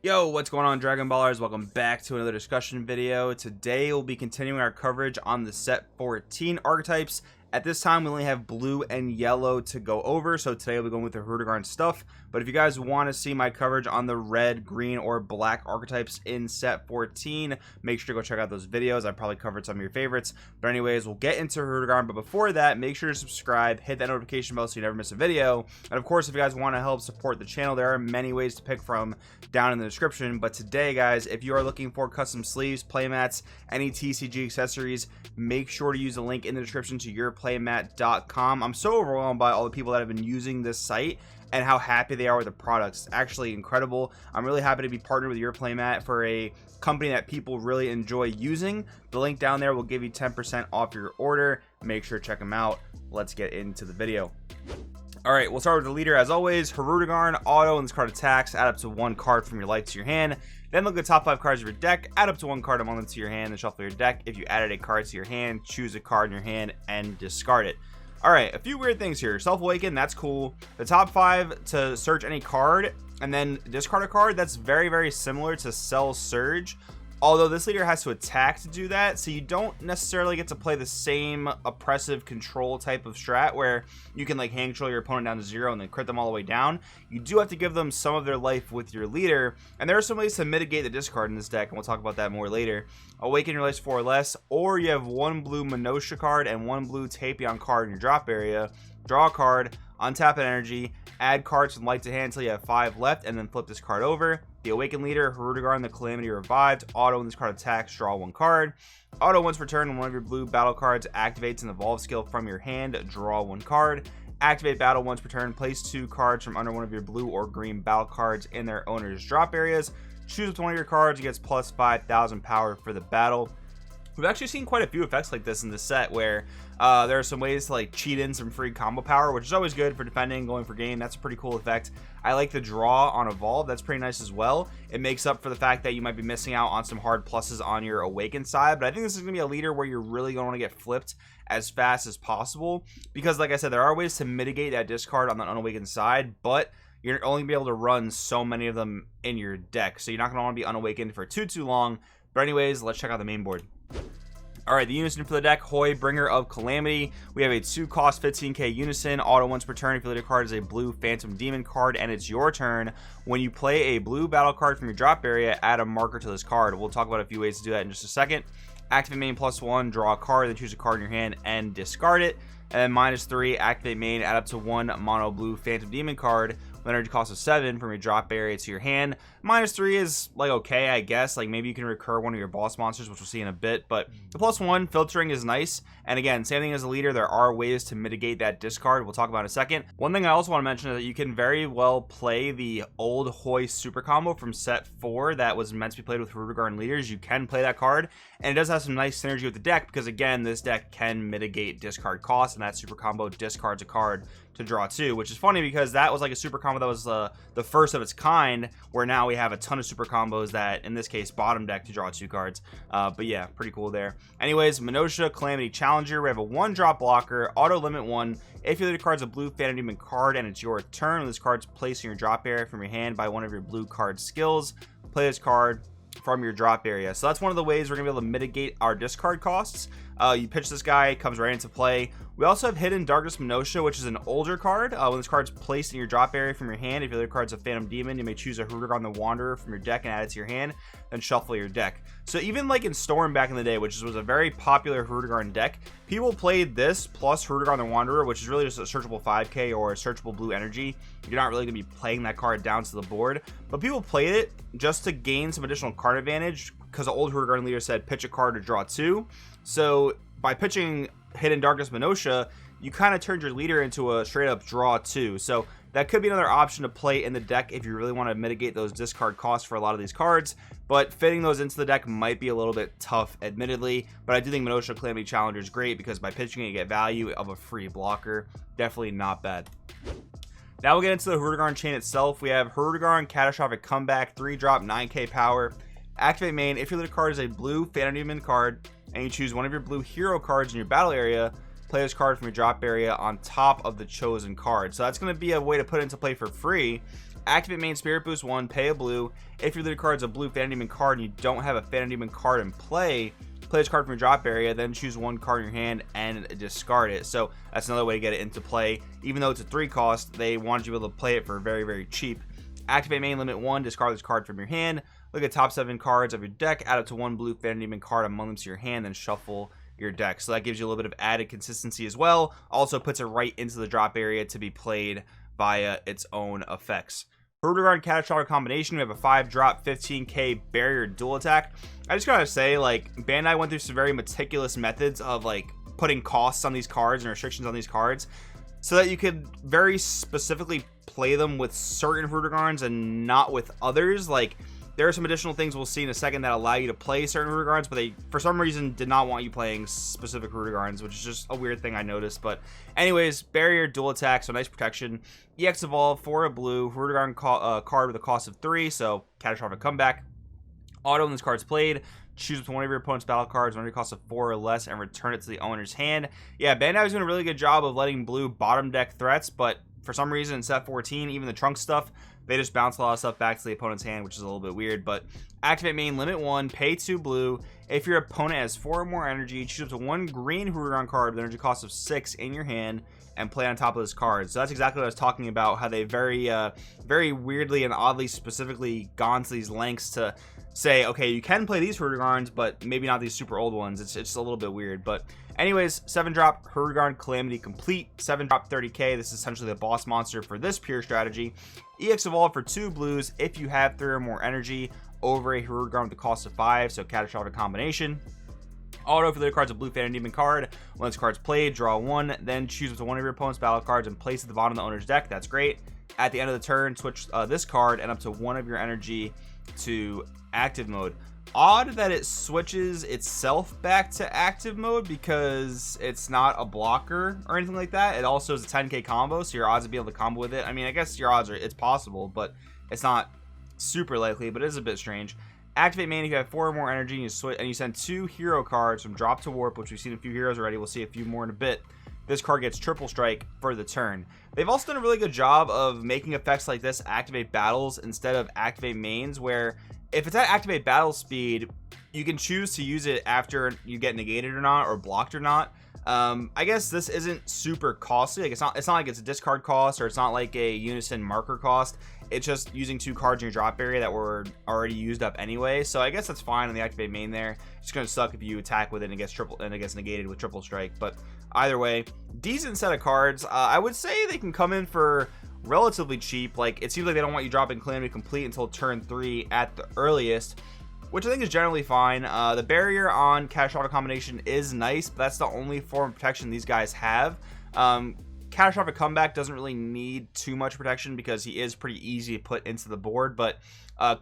Yo, what's going on, Dragon Ballers? Welcome back to another discussion video. Today we'll be continuing our coverage on the set 14 archetypes. At this time we only have blue and yellow to go over, so today we'll be going with the Hirudegarn stuff. But if you guys want to see my coverage on the red, green, or black archetypes in set 14, make sure to go check out those videos. I probably covered some of your favorites. But anyways, we'll get into Hirudegarn, but before that, make sure to subscribe, hit that notification bell so you never miss a video. And of course, if you guys want to help support the channel, there are many ways to pick from down in the description. But today, guys, if you are looking for custom sleeves, playmats, any TCG accessories, make sure to use the link in the description to yourplaymat.com. I'm so overwhelmed by all the people that have been using this site and how happy they are with the products. It's actually incredible. I'm really happy to be partnered with Your Playmat for a company that people really enjoy using. The link down there will give you 10% off your order. Make sure to check them out. Let's get into the video. Alright, we'll start with the leader as always. Hirudegarn, auto, and this card attacks. Add up to one card from your light to your hand. Then look at the top 5 cards of your deck. Add up to one card among them to your hand and shuffle your deck. If you added a card to your hand, choose a card in your hand and discard it. Alright, a few weird things here. Self-awaken, that's cool. The top 5 to search any card and then discard a card, that's very similar to Cell Surge. Although this leader has to attack to do that, so you don't necessarily get to play the same oppressive control type of strat where you can like hand control your opponent down to 0 and then crit them all the way down. You do have to give them some of their life with your leader, and there are some ways to mitigate the discard in this deck, and we'll talk about that more later. Awaken your life 4 or less, or you have one blue Minosha card and one blue Tapion card in your drop area. Draw a card, untap an energy, add cards from light to hand until you have 5 left, and then flip this card over. The Awakened leader, Hirudegarn, the Calamity Revived. Auto, when this card attacks, draw 1 card. Auto, once per turn, when one of your blue battle cards activates an evolve skill from your hand, draw 1 card. Activate battle once per turn, place 2 cards from under one of your blue or green battle cards in their owner's drop areas. Choose one of your cards, it gets plus 5,000 power for the battle. We've actually seen quite a few effects like this in this set where there are some ways to like cheat in some free combo power, which is always good for defending, going for game. That's a pretty cool effect. I like the draw on evolve. That's pretty nice as well. It makes up for the fact that you might be missing out on some hard pluses on your awakened side, but I think this is going to be a leader where you're really going to want to get flipped as fast as possible because, like I said, there are ways to mitigate that discard on the unawakened side, but you're only going to be able to run so many of them in your deck, so you're not going to want to be unawakened for too long. But anyways, let's check out the main board. Alright, the unison for the deck, Hoi, Bringer of Calamity. We have a 2-cost 15k unison. Auto once per turn. If your leader card is a blue Phantom Demon card and it's your turn, when you play a blue battle card from your drop area, add a marker to this card. We'll talk about a few ways to do that in just a second. Activate main +1, draw a card, then choose a card in your hand and discard it. And then -3, activate main, add up to 1 mono blue Phantom Demon card with energy cost of 7 from your drop area to your hand. -3 is like okay, I guess. Like maybe you can recur one of your boss monsters, which we'll see in a bit. But the +1 filtering is nice. And again, same thing as a leader. There are ways to mitigate that discard. We'll talk about in a second. One thing I also want to mention is that you can very well play the old Hoi super combo from set 4 that was meant to be played with Hirudegarn leaders. You can play that card, and it does have some nice synergy with the deck because again, this deck can mitigate discard costs, and that super combo discards a card to draw 2, which is funny because that was like a super combo that was the first of its kind, where now we have a ton of super combos that in this case bottom deck to draw 2 cards. But yeah, pretty cool there. Anyways, Minosha Calamity Challenger. We have a 1-drop blocker, auto limit 1. If your leader card's a blue Phantom Demon card and it's your turn, when this card's placed in your drop area from your hand by one of your blue card skills, play this card from your drop area. So that's one of the ways we're gonna be able to mitigate our discard costs. You pitch this guy, it comes right into play. We also have Hidden Darkness Minosha, which is an older card. When this card's placed in your drop area from your hand, if your other card's a Phantom Demon, you may choose a Hirudegarn the Wanderer from your deck and add it to your hand, then shuffle your deck. So even like in Storm back in the day, which was a very popular Hirudegarn deck, people played this plus Hirudegarn the Wanderer, which is really just a searchable 5k or a searchable blue energy. You're not really going to be playing that card down to the board, but people played it just to gain some additional card advantage because the old Hirudegarn leader said pitch a card to draw 2. So by pitching Hidden Darkness Minosha, you kind of turned your leader into a straight up draw 2. So that could be another option to play in the deck if you really want to mitigate those discard costs for a lot of these cards, but fitting those into the deck might be a little bit tough admittedly. But I do think Minosha Calamity Challenger is great because by pitching it you get value of a free blocker. Definitely not bad. Now we'll get into the Hirudegarn chain itself. We have Hirudegarn Catastrophic Comeback, 3-drop, 9k power. Activate main. If your leader card is a blue Phantom Demon card and you choose one of your blue hero cards in your battle area, play this card from your drop area on top of the chosen card. So that's going to be a way to put it into play for free. Activate main Spirit Boost 1, pay a blue. If your leader card is a blue Phantom Demon card and you don't have a Phantom Demon card in play this card from your drop area, then choose one card in your hand and discard it. So that's another way to get it into play. Even though it's a 3 cost, they wanted you to be able to play it for very, very cheap. Activate main limit 1, discard this card from your hand. Look at top 7 cards of your deck, add up to 1 blue Phantom Demon card among them to your hand, then shuffle your deck. So that gives you a little bit of added consistency as well. Also puts it right into the drop area to be played via its own effects. Hirudegarn Catastrophic Combination, we have a 5-drop 15k barrier dual attack. I just gotta say, like, Bandai went through some very meticulous methods of like putting costs on these cards and restrictions on these cards so that you could very specifically play them with certain Hirudegarns and not with others. Like, there are some additional things we'll see in a second that allow you to play certain Hirudegarns, but they, for some reason, did not want you playing specific Hirudegarns, which is just a weird thing I noticed. But anyways, barrier, dual attack, so nice protection. EX Evolve for a blue, Hirudegarn card with a cost of 3, so Catastrophic Comeback. Auto when this card's played, choose one of your opponent's battle cards when it costs of 4 or less and return it to the owner's hand. Yeah, Bandai was doing a really good job of letting blue bottom deck threats, but for some reason in set 14, even the trunk stuff, they just bounce a lot of stuff back to the opponent's hand, which is a little bit weird. But activate main limit 1, pay 2 blue. If your opponent has 4 or more energy, choose up to 1 green Hirudegarn card with energy cost of 6 in your hand and play on top of this card. So that's exactly what I was talking about, how they very weirdly and oddly specifically gone to these lengths to say, okay, you can play these Hirudegarns, but maybe not these super old ones. It's just a little bit weird. But anyways, 7-drop Hirudegarn Calamity Complete, 7-drop 30k. This is essentially the boss monster for this pure strategy. EX Evolve for 2 blues if you have 3 or more energy over a Hirudegarn with the cost of 5, so Catastrophic Combination. Auto for the card's a blue Phantom Demon card. When this card's played, draw 1, then choose up to 1 of your opponent's battle cards and place it at the bottom of the owner's deck. That's great. At the end of the turn, switch this card and up to 1 of your energy to active mode. Odd that it switches itself back to active mode because it's not a blocker or anything like that. It also is a 10k combo, so your odds of being able to combo with it, I mean, I guess your odds are, it's possible, but it's not super likely, but it is a bit strange. Activate main if you have 4 or more energy and you switch and you send 2 hero cards from drop to warp, which we've seen a few heroes already. We'll see a few more in a bit. This card gets triple strike for the turn. They've also done a really good job of making effects like this activate battles instead of activate mains, where if it's at activate battle speed, you can choose to use it after you get negated or not, or blocked or not. I guess this isn't super costly. Like, it's not like it's a discard cost, or it's not like a unison marker cost. It's just using 2 cards in your drop area that were already used up anyway. So I guess that's fine on the activate main there. It's gonna suck if you attack with it and it gets negated with triple strike. But either way, decent set of cards. I would say they can come in for relatively cheap. Like, it seems like they don't want you dropping Calamity Complete until turn 3 at the earliest, which I think is generally fine. The barrier on Catastrophic Combination is nice, but that's the only form of protection these guys have. Catastrophic Comeback doesn't really need too much protection because he is pretty easy to put into the board, but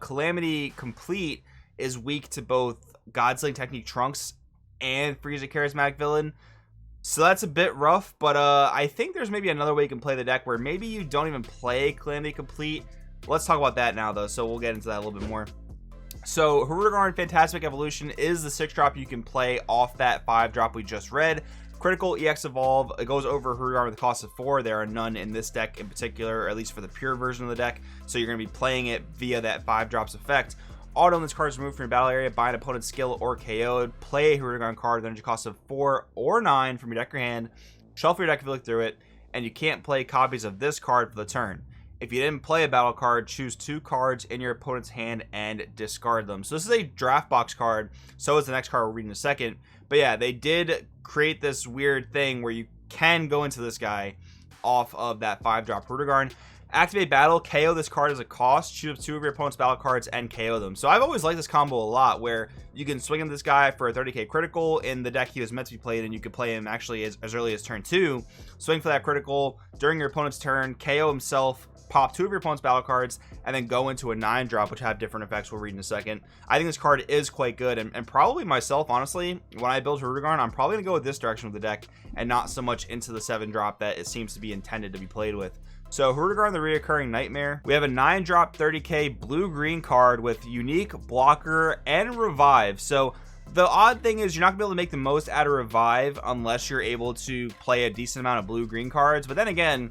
Calamity Complete is weak to both Godsling Technique Trunks and Frieza Charismatic Villain. So that's a bit rough, but I think there's maybe another way you can play the deck where maybe you don't even play Calamity Complete. Let's talk about that now, though, so we'll get into that a little bit more. So Hirudegarn Phantasmic Evolution is the 6-drop you can play off that 5-drop we just read. Critical EX Evolve, it goes over Hirudegarn with a cost of 4. There are none in this deck in particular, or at least for the pure version of the deck, so you're going to be playing it via that 5-drops effect. Auto when this card is removed from your battle area by an opponent's skill or KO'd, play a Hirudegarn card with energy cost of 4 or 9 from your deck or hand, shuffle your deck if you look through it, and you can't play copies of this card for the turn. If you didn't play a battle card, choose 2 cards in your opponent's hand and discard them. So this is a draft box card, so is the next card we'll read in a second. But yeah, they did create this weird thing where you can go into this guy off of that 5-drop Hirudegarn. Activate battle, KO this card as a cost, choose 2 of your opponent's battle cards and KO them. So I've always liked this combo a lot, where you can swing in this guy for a 30k critical in the deck he was meant to be played, and you could play him actually as early as turn 2, swing for that critical during your opponent's turn, KO himself, pop 2 of your opponent's battle cards, and then go into a 9-drop, which have different effects we'll read in a second. I think this card is quite good, and probably myself, honestly, when I build Hirudegarn, I'm probably going to go with this direction with the deck, and not so much into the 7-drop that it seems to be intended to be played with. So Hirudegarn the Reoccurring Nightmare. We have a 9-drop 30k blue-green card with unique, blocker, and revive. So The odd thing is you're not gonna be able to make the most out of Revive unless you're able to play a decent amount of blue-green cards. But then again,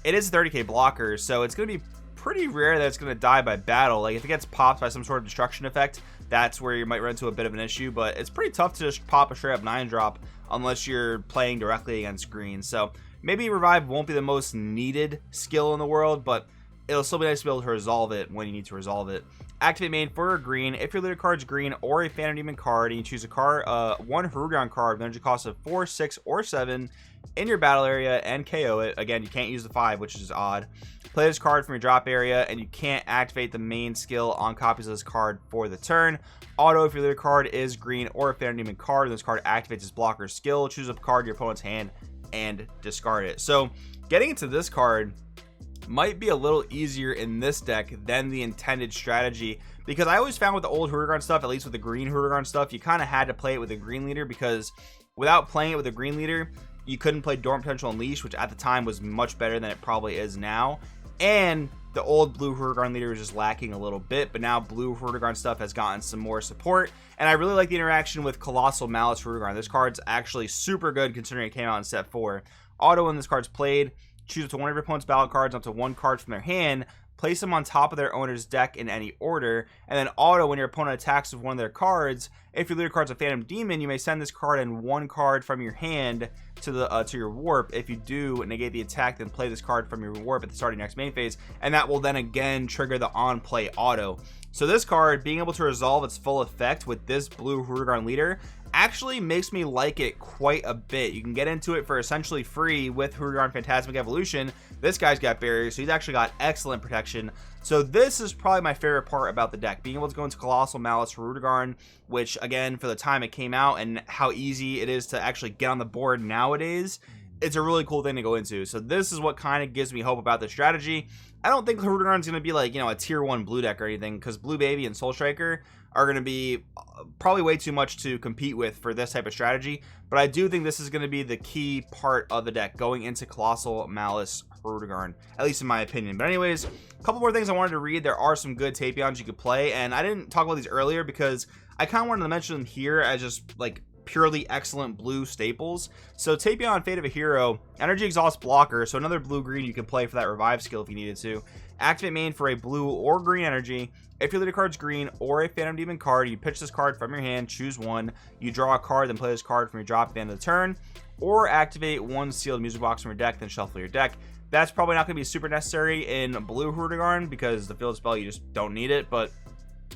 it is 30k blocker, so it's gonna be pretty rare that it's gonna die by battle. Like if it gets popped by some sort of destruction effect, that's where you might run into a bit of an issue. But it's pretty tough to just pop a straight up 9-drop unless you're playing directly against green. So maybe Revive won't be the most needed skill in the world, but it'll still be nice to be able to resolve it when you need to resolve it. Activate main for green. If your leader card's green or a Phantom Demon card and you choose a card, one Hirudegarn card with energy cost of 4, 6, or 7 in your battle area and KO it. Again, you can't use the 5, which is odd. Play this card from your drop area, and you can't activate the main skill on copies of this card for the turn. Auto, if your leader card is green or a Phantom Demon card, and this card activates its blocker skill, choose a card in your opponent's hand and discard it. So getting into this card might be a little easier in this deck than the intended strategy, because I always found with the old Hirudegarn stuff, at least with the green Hirudegarn stuff, you kind of had to play it with a green leader, because without playing it with a green leader, you couldn't play Dormant Potential Unleash, which at the time was much better than it probably is now. And the old blue Hirudegarn leader was just lacking a little bit, but now blue Hirudegarn stuff has gotten some more support, and I really like the interaction with Colossal Malice Hirudegarn. This card's actually super good considering it came out in set 4. Auto, when this card's played, choose up to one of your opponent's battle cards, up to one card from their hand, place them on top of their owner's deck in any order, and then auto, when your opponent attacks with one of their cards, if your leader card's a Phantom Demon, you may send this card and one card from your hand to the to your warp. If you do negate the attack, then play this card from your warp at the start of your next main phase, and that will then again trigger the on play auto. So this card being able to resolve its full effect with this blue Hirudegarn leader actually makes me like it quite a bit. You can get into it for essentially free with Hirudegarn Phantasmic Evolution. This guy's got barriers, so he's actually got excellent protection. So this is probably my favorite part about the deck, being able to go into Colossal Malice Hirudegarn, which again, for the time it came out and how easy it is to actually get on the board nowadays, it's a really cool thing to go into. So this is what kind of gives me hope about the strategy. I don't think Hirudegarn's going to be like, you know, a tier 1 blue deck or anything, because Blue Baby and Soul Striker are going to be probably way too much to compete with for this type of strategy. But I do think this is going to be the key part of the deck going into Colossal Malice Hirudegarn, at least in my opinion. But anyways, a couple more things I wanted to read. There are some good Tapions you could play, and I didn't talk about these earlier because I kind of wanted to mention them here as just like purely excellent blue staples. So Tapion, Fate of a Hero, Energy Exhaust blocker, so another blue-green you can play for that revive skill if you needed to. Activate main for a blue or green energy. If your leader card's green or a Phantom Demon card, you pitch this card from your hand, choose one, you draw a card, then play this card from your drop at the end of the turn, or activate one sealed music box from your deck, then shuffle your deck. That's probably not going to be super necessary in blue Hirudegarn because the field spell, you just don't need it, but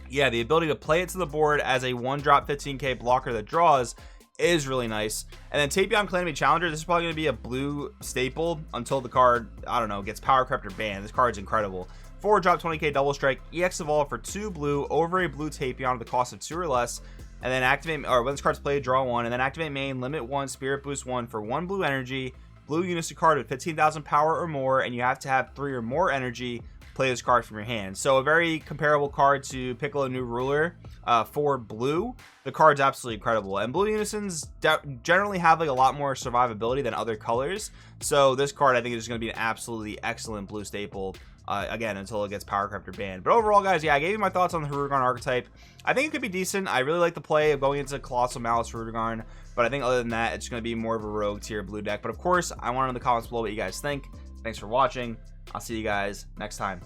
yeah, the ability to play it to the board as a 1-drop 15k blocker that draws is really nice. And then Tapion Calamity Challenger, this is probably going to be a blue staple until the card, I don't know, gets power crept or banned. This card's incredible. 4-drop 20k double strike, EX evolve for 2 blue over a blue Tapion at the cost of 2 or less, and then activate, or when this card's played, draw 1, and then activate main, limit 1, spirit boost 1 for 1 blue energy, blue Unison card with 15,000 power or more, and you have to have 3 or more energy. Play this card from your hand. So a very comparable card to Piccolo New Ruler for blue. The card's absolutely incredible, and blue Unisons generally have like a lot more survivability than other colors. So this card I think is going to be an absolutely excellent blue staple. Again, until it gets power crept or banned. But overall, guys, yeah, I gave you my thoughts on the Hirudegarn archetype. I think it could be decent. I really like the play of going into Colossal Malice Hirudegarn, but I think other than that, it's going to be more of a rogue tier blue deck. But of course, I want to know in the comments below what you guys think. Thanks for watching. I'll see you guys next time.